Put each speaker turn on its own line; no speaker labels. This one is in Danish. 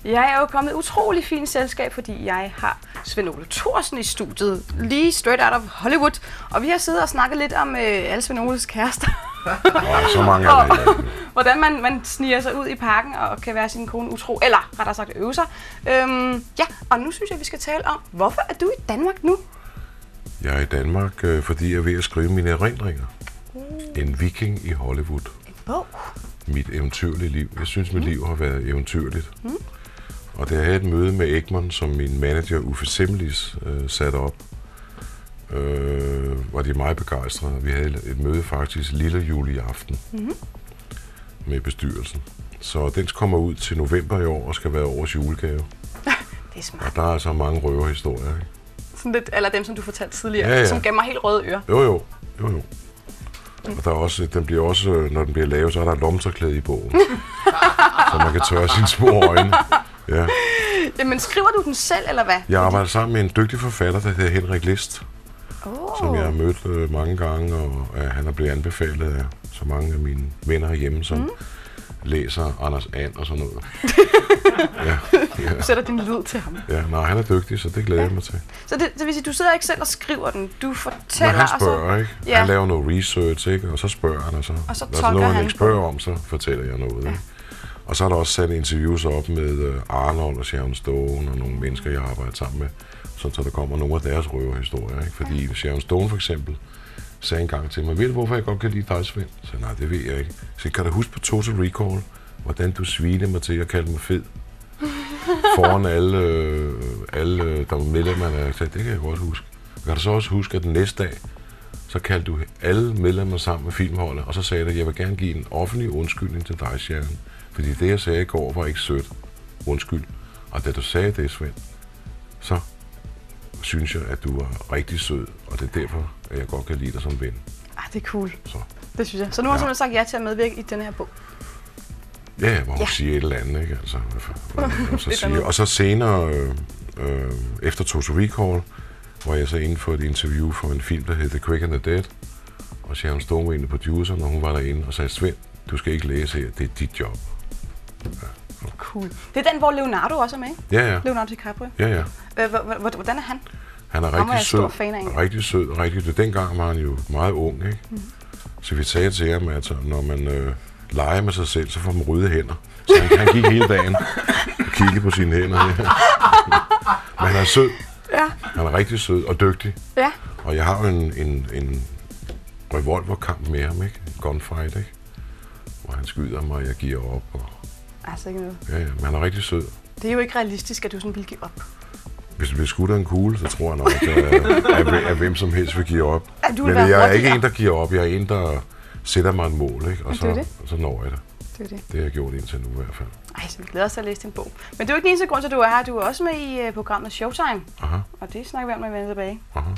Jeg er jo kommet i utrolig fint selskab, fordi jeg har Svend Ole Thorsen i studiet, lige straight out of Hollywood. Og vi har siddet og snakket lidt om alle Svend Oles kærester.
Så mange af det.
Hvordan man sniger sig ud i parken og kan være sin kone utro, eller rettere sagt øve sig. Ja, og nu synes jeg, vi skal tale om, hvorfor er du i Danmark nu?
Jeg er i Danmark, fordi jeg er ved at skrive mine erindringer. En viking i Hollywood.
En bog?
Mit eventyrlige liv. Jeg synes, mit liv har været eventyrligt. Og da jeg havde et møde med Egmont, som min manager Uffe Semlis satte op, var de meget begejstrede. Vi havde et møde faktisk lille juleaften med bestyrelsen. Så den kommer ud til november i år og skal være årets julegave.
Det er smart.
Og der er altså mange røverhistorier, ikke?
Sådan lidt, eller dem, som du fortalte tidligere, som gav mig helt røde ører.
Jo. Og der er også, den bliver også, når den bliver lavet, så er der et lommetørklæde i bogen. Så man kan tørre sine små øjne. Ja.
Jamen, skriver du den selv, eller hvad?
Jeg arbejder sammen med en dygtig forfatter, der hedder Henrik List. Som jeg har mødt mange gange, og han er blevet anbefalet af så mange af mine venner herhjemme, som læser Anders And og sådan noget.
Du sætter din lyd til ham.
Ja, nej, han er dygtig, så det glæder jeg mig til.
Så det vil sige, du sidder ikke selv og skriver den, du fortæller...
Men han spørger, ikke?
Ja.
Han laver noget research, ikke? Og så spørger han, og så
tolker
noget,
han
han ikke spørger om, så fortæller jeg noget, ikke? Og så er der også sat interviews op med Arnold og Sharon Stone og nogle mennesker, jeg har arbejdet sammen med, så der kommer nogle af deres røverhistorier, ikke? Fordi Sharon Stone for eksempel sagde engang til mig, ved du hvorfor jeg godt kan lide dig, Svend? Så nej, det ved jeg ikke. Så kan du huske på Total Recall, hvordan du svinede mig til at kalde mig fed? Foran alle der var medlemmerne, jeg sagde, det kan jeg godt huske. Kan du så også huske, at den næste dag, så kaldte du alle medlemmer sammen med filmholdet, og så sagde du, at jeg vil gerne give en offentlig undskyldning til dig, Sharon. Fordi det, jeg sagde i går, var ikke sødt. Undskyld. Og da du sagde det, Svend, så synes jeg, at du var rigtig sød, og det er derfor, at jeg godt kan lide dig som ven.
Det er cool. Så. Det synes jeg. Så nu har du simpelthen sagt ja til at medvirke i den her bog.
Ja, hvor hun siger et eller andet, ikke? Altså, og så senere, efter Total Recall, hvor jeg så inde for et interview for en film, der hed The Quick and the Dead, og Sharon Stone var en af produceren, og hun var derinde og sagde, Svend, du skal ikke læse her, det er dit job. Ja.
Cool. Det er den, hvor Leonardo også er med, ikke?
Ja.
Leonardo DiCaprio.
Ja.
Hvordan er han?
Han er rigtig sød, og rigtig. Dengang var han jo meget ung, ikke? Så vi sagde til ham, at når man leger med sig selv, så får man røde hænder. Så han gik hele dagen og kiggede på sine hænder. Men han er sød.
Ja.
Han er rigtig sød og dygtig.
Ja.
Og jeg har jo en revolverkamp med ham, ikke? Gunfight, ikke? Hvor han skyder mig, og jeg giver op. Og...
Altså ikke noget.
Ja, men han er rigtig sød.
Det er jo ikke realistisk, at du sådan vil give op.
Hvis du bliver skudt af en kugle, så tror jeg nok, at hvem som helst vil give op. Men jeg er ikke en, der giver op. Jeg er en, der sætter mig et mål, ikke? Og så når jeg det. Det har jeg gjort indtil nu i hvert fald.
Så vi glæder os til at læse din bog. Men det er jo ikke den eneste grund til, at du er her. Du er også med i programmet Showtime.
Aha.
Og det snakker vi om, når vi vender tilbage.
Aha.